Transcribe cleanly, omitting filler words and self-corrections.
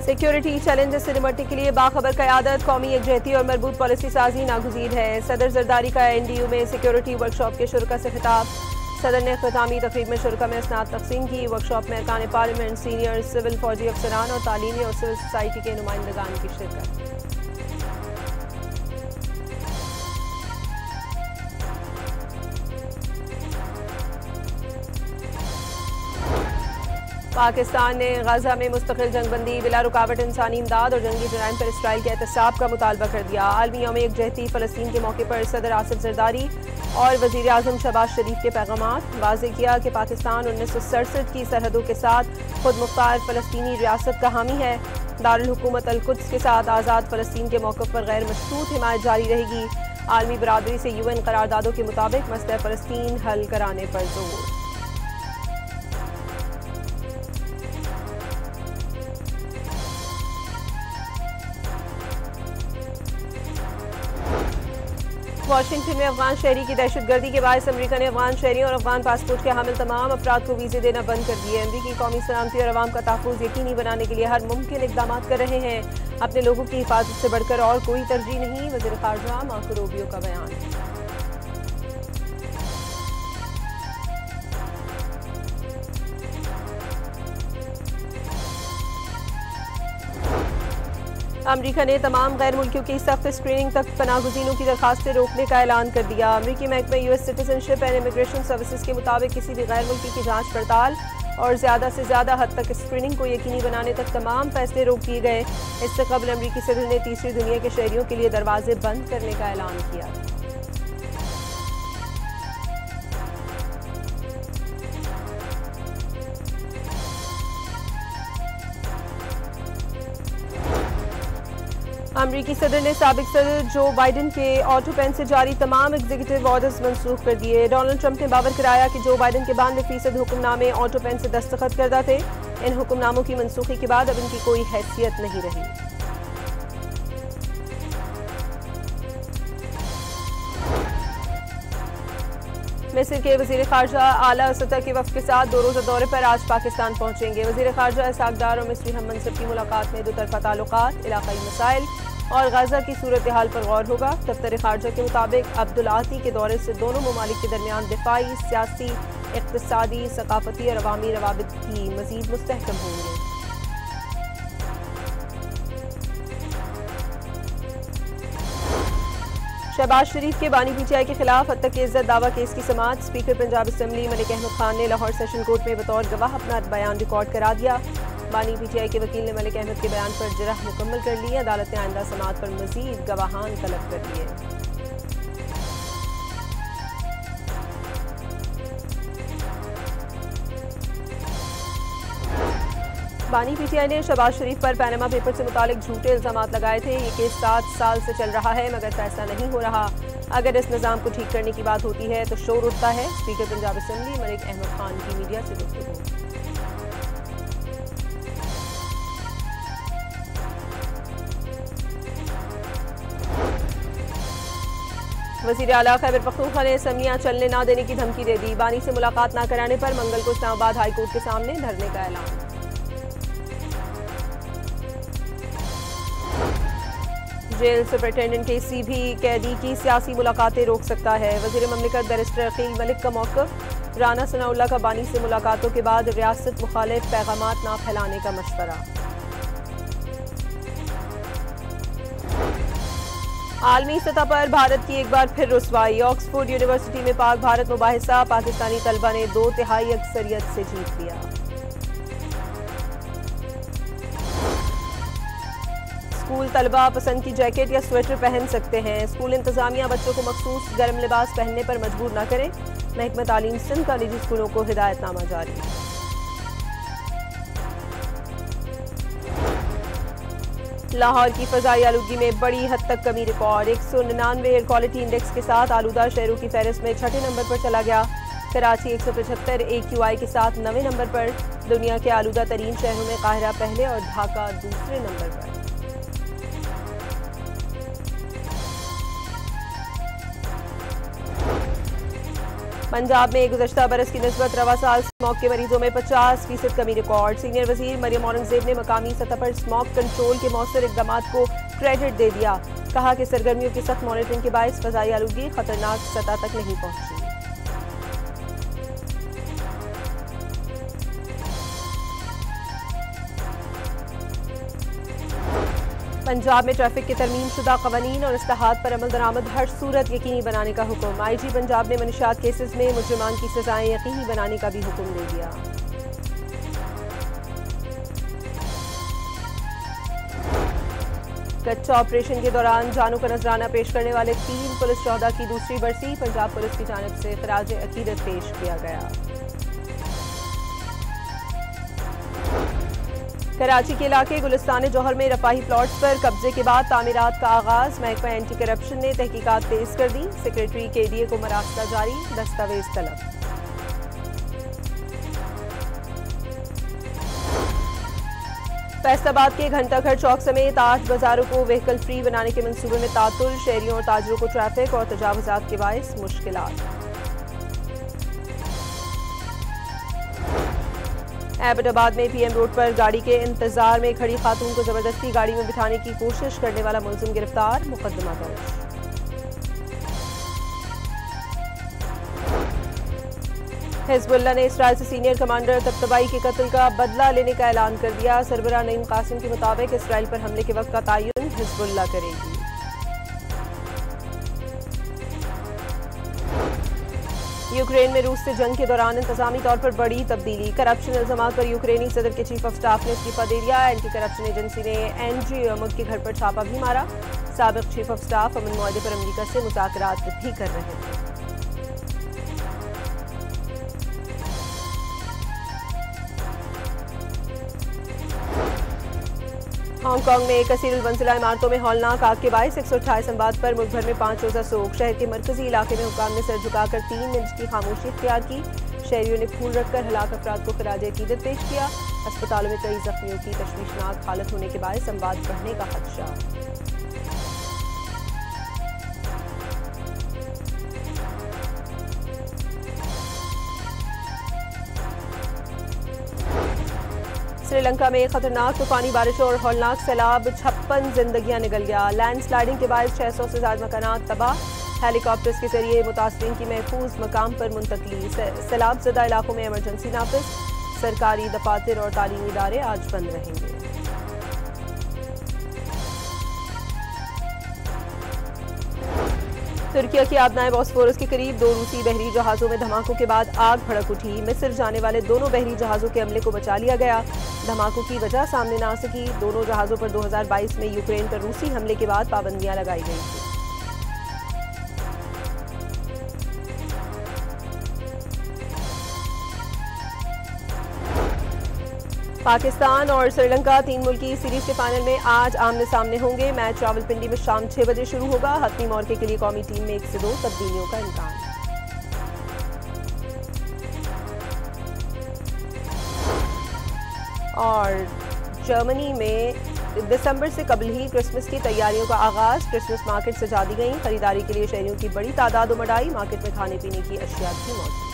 Security challenges से निपटने के लिए बाखबर क़यादत, कौमी यकजहती और मरबूत पॉलिसी साजी नागुज़ीर है। सदर जरदारी का NDU में सिक्योरिटी वर्कशॉप के शुरा से खिताब। सदर ने इख्तितामी तकरीब में शुरा में असनाद तकसीम की। वर्कशॉप में अरकान पार्लियामेंट, सीनियर सिविल फौजी अफसरान और तालीमी और सिविल सोसाइटी के नुमाइंदगान की शिरकत। पाकिस्तान ने गाजा में मुस्तकिल जंगबंदी, बिला रुकावट इंसानी इमदाद और जंगी जराइम पर इसराइल के एहतसाब का मुतालबा कर दिया। आलमी यौम यकजहती फ़लस्तीन के मौके पर सदर आसिफ जरदारी और वज़ीर आज़म शहबाज शरीफ के पैगामात। वाज़े किया कि पाकिस्तान 1967 की सरहदों के साथ खुद मुख्तार फ़लस्तीनी रियासत का हामी है। दारुल हुकूमत अल-कुद्स के साथ आज़ाद फ़लस्तीन के मौक़िफ़ पर गैर मशरूत हिमायत जारी रहेगी। आलमी बरादरी से UN करारदादों के मुताबिक मसला फ़लस्तीन हल कराने पर जोर। वाशिंगटन में अफगान शहरी की दहशतगर्दी के बायस अमरीका ने अफगान शहरियों और अफगान पासपोर्ट के हामिल तमाम अफराद को वीज़े देना बंद कर दिए। अमरीकी कौमी सलामती और अवाम का तहफ़्फ़ुज़ यकीनी बनाने के लिए हर मुमकिन इक़दाम कर रहे हैं। अपने लोगों की हिफाजत से बढ़कर और कोई तरजीह नहीं, वज़ीर ख़ारजा मार्को रूबियो का बयान। अमरीका ने तमाम गैर मुल्कियों की सख्त स्क्रीनिंग तक पनाहगुज़ीनों की दरखास्तें रोकने का ऐलान कर दिया। अमरीकी महकमा US citizenship and immigration services के मुताबिक किसी भी गैर मुल्की की जांच पड़ताल और ज़्यादा से ज़्यादा हद तक स्क्रीनिंग को यकीनी बनाने तक तमाम फैसले रोक दिए गए। इससे कबल अमरीकी सदर ने तीसरी दुनिया के शहरियों के लिए दरवाजे बंद करने का ऐलान किया। अमरीकी सदर ने साबिक सदर जो बाइडन के ऑटो पेन से जारी तमाम एग्जीक्यूटिव ऑर्डर्स मनसूख कर दिए। डोनाल्ड ट्रंप ने बावर कराया कि जो बाइडन के 92% हुक्मनामे ऑटो पेन से दस्तखत करदा थे। इन हुक्मनामों की मनसूखी के बाद अब इनकी कोई हैसियत नहीं रही। मिस्र के वज़ीर ख़ारजा आला सतह के वफ़द के साथ 2 रोज़ा दौरे पर आज पाकिस्तान पहुंचेंगे। वज़ीर ख़ारजा इसहाक़ और मिस्री हम मनसब की मुलाकात में दोतरफ़ा ताल्लुकात, इलाक़ाई मसाइल और गाज़ा की सूरत हाल पर गौर होगा। दफ्तर ख़ारजा के मुताबिक अब्दुल आती के दौरे से दोनों ममालिक के दरमियान दिफ़ाई, सियासी, इक़्तिसादी, सक़ाफ़ती और अवामी रवाबित की मज़ीद मुस्तहकम होंगे। शहबाज शरीफ के बानी PTI के खिलाफ हद तक इज्जत दावा केस की समाअत। स्पीकर पंजाब असम्बली मलिक अहमद खान ने लाहौर सेशन कोर्ट में बतौर गवाह अपना बयान रिकॉर्ड करा दिया। बानी PTI के वकील ने मलिक अहमद के बयान पर जरह मुकम्मल कर ली। अदालत ने आइंदा समाअत पर मजीद गवाहान तलब कर लिए। बानी PTI ने शहबाज शरीफ पर पैनामा पेपर से मुतालिक झूठे इल्जामात लगाए थे। ये केस 7 साल से चल रहा है मगर फैसला नहीं हो रहा। अगर इस निज़ाम को ठीक करने की बात होती है तो शोर उठता है। स्पीकर पंजाब असम्बली मलिक अहमद खान की मीडिया से गुफ्तगू। वज़ीर आला खैबर पख्तूनख्वा ने असम्बलियां चलने न देने की धमकी दे दी। बानी से मुलाकात न कराने पर मंगल को इस्लामाबाद हाई कोर्ट के सामने धरने का ऐलान। जेल सुपरिटेंडेंट KC भी कैदी की सियासी मुलाकातें रोक सकता है। वज़ीर ममलिकत बैरिस्टर अकील मलिक का मौक़िफ़। राना सनाउल्लाह का बानी से मुलाकातों के बाद रियासत मुखालिफ पैगामात ना फैलाने का मशवरा। आलमी सतह पर भारत की एक बार फिर रुसवाई। ऑक्सफोर्ड यूनिवर्सिटी में पाक भारत मुबाहिसा, पाकिस्तानी तलबा ने 2/3 अक्सरियत से जीत लिया। स्कूल तलबा पसंद की जैकेट या स्वेटर पहन सकते हैं। स्कूल इंतजामिया बच्चों को मखसूस गर्म लिबास पहनने पर मजबूर न करें। महकमा तालीम सिंध का निजी स्कूलों को हिदायतनामा जारी। लाहौर की फजाई आलूगी में बड़ी हद तक कमी रिकॉर्ड। 199 एयर क्वालिटी इंडेक्स के साथ आलूदा शहरों की फहरिस्त में 6ठे नंबर पर चला गया। कराची 175 AQI के साथ 9वें नंबर पर। दुनिया के आलूदा तरीन शहरों में काहिरा पहले और ढाका दूसरे नंबर पर। पंजाब में गुज़श्ता बरस की निस्बत रवा साल स्मॉग के मरीजों में 50% कमी रिकॉर्ड। सीनियर वजीर मरियम औरंगजेब ने मकामी सतह पर स्मॉग कंट्रोल के मौसर इकदाम को क्रेडिट दे दिया। कहा कि सरगर्मियों की सख्त मॉनिटरिंग के बायस फ़ज़ाई आलूगी खतरनाक सतह तक नहीं पहुंची। पंजाब में ट्रैफिक के तरमीम शुदा कवानीन और इस्लाहात पर अमल दरामद हर सूरत यकीनी बनाने का हुक्म। IG पंजाब ने मनशियात केसेस में मुजरिमान की सजाएं यकीनी बनाने का भी हुक्म दे दिया। कच्चा ऑपरेशन के दौरान जानों का नजराना पेश करने वाले 3 पुलिस शोहदा की दूसरी बरसी पंजाब पुलिस की जानिब से खराज अकीदत पेश किया गया। कराची के इलाके गुलिस्तान जौहर में रफाही प्लॉट्स पर कब्जे के बाद तामीरात का आगाज। महकमा एंटी करप्शन ने तहकीकात तेज कर दी। सेक्रेटरी KDA को मरासला जारी, दस्तावेज तलब। फैसलाबाद के घंटाघर चौक समेत 8 बाजारों को व्हीकल फ्री बनाने के मंसूबे में तातुल। शहरियों और ताजरों को ट्रैफिक और तजावुजात के बायस मुश्किलात। एबटाबाद में PM रोड पर गाड़ी के इंतजार में खड़ी खातून को जबरदस्ती गाड़ी में बिठाने की कोशिश करने वाला मुलजिम गिरफ्तार, मुकदमा दर्ज। हिजबुल्लाह ने इसराइल से सीनियर कमांडर तबतबाई के कत्ल का बदला लेने का ऐलान कर दिया। सरबराह नईम कासिम के मुताबिक इसराइल पर हमले के वक्त का तयन हिजबुल्लाह करेगी। यूक्रेन में रूस से जंग के दौरान इंतजामी तौर पर बड़ी तब्दीली। करप्शन इल्जामात पर यूक्रेनी सदर के चीफ ऑफ स्टाफ ने इस्तीफा दे दिया। एंटी करप्शन एजेंसी ने NG अहमद के घर पर छापा भी मारा। साबिक चीफ ऑफ स्टाफ अमन मुआहदे पर अमरीका से मुज़ाकरात भी कर रहे थे। हांगकांग में कसीरुल मंजिला इमारतों में हौलनाक आग के बायस 128 अमवात पर मुल्क भर में 5 रोजा सोग। शहर के मरकजी इलाके में हुक्काम ने सर झुकाकर 3 मिनट की खामोशी इख्तियार की। शहरियों ने फूल रखकर हलाक अफराद को खराज अकीदत पेश किया। अस्पतालों में कई जख्मियों की तशवीशनाक हालत होने के बायस अमवात बढ़ने का खदशा। श्रीलंका में खतरनाक तूफानी बारिशों और हौलनाक सैलाब, 56 जिंदगियां निगल गया। लैंडस्लाइडिंग के बाद 600 से ज्यादा मकानात तबाह। हेलीकॉप्टर्स के जरिए मुतासरीन की महफूज मकाम पर मुंतकली। सैलाब ज़दा इलाकों में इमरजेंसी नाफिज। सरकारी दफातर और तालीमी इदारे आज बंद रहेंगे। तुर्किया की आबनाए बॉस्फोरस के करीब 2 रूसी बहरी जहाजों में धमाकों के बाद आग भड़क उठी। मिस्र जाने वाले दोनों बहरी जहाजों के अमले को बचा लिया गया। धमाकों की वजह सामने न आ सकी। दोनों जहाजों पर 2022 में यूक्रेन पर रूसी हमले के बाद पाबंदियां लगाई गई थी। पाकिस्तान और श्रीलंका 3 मुल्की सीरीज के फाइनल में आज आमने सामने होंगे। मैच रावलपिंडी में शाम 6 बजे शुरू होगा। हतमी मौके के लिए कौमी टीम में 1 से 2 तब्दीलियों का इम्कान। और जर्मनी में दिसंबर से कबल ही क्रिसमस की तैयारियों का आगाज। क्रिसमस मार्केट सजा दी गई। खरीदारी के लिए शहरियों की बड़ी तादाद उमड़ आई। मार्केट में खाने पीने की अशिया भी मौजूद।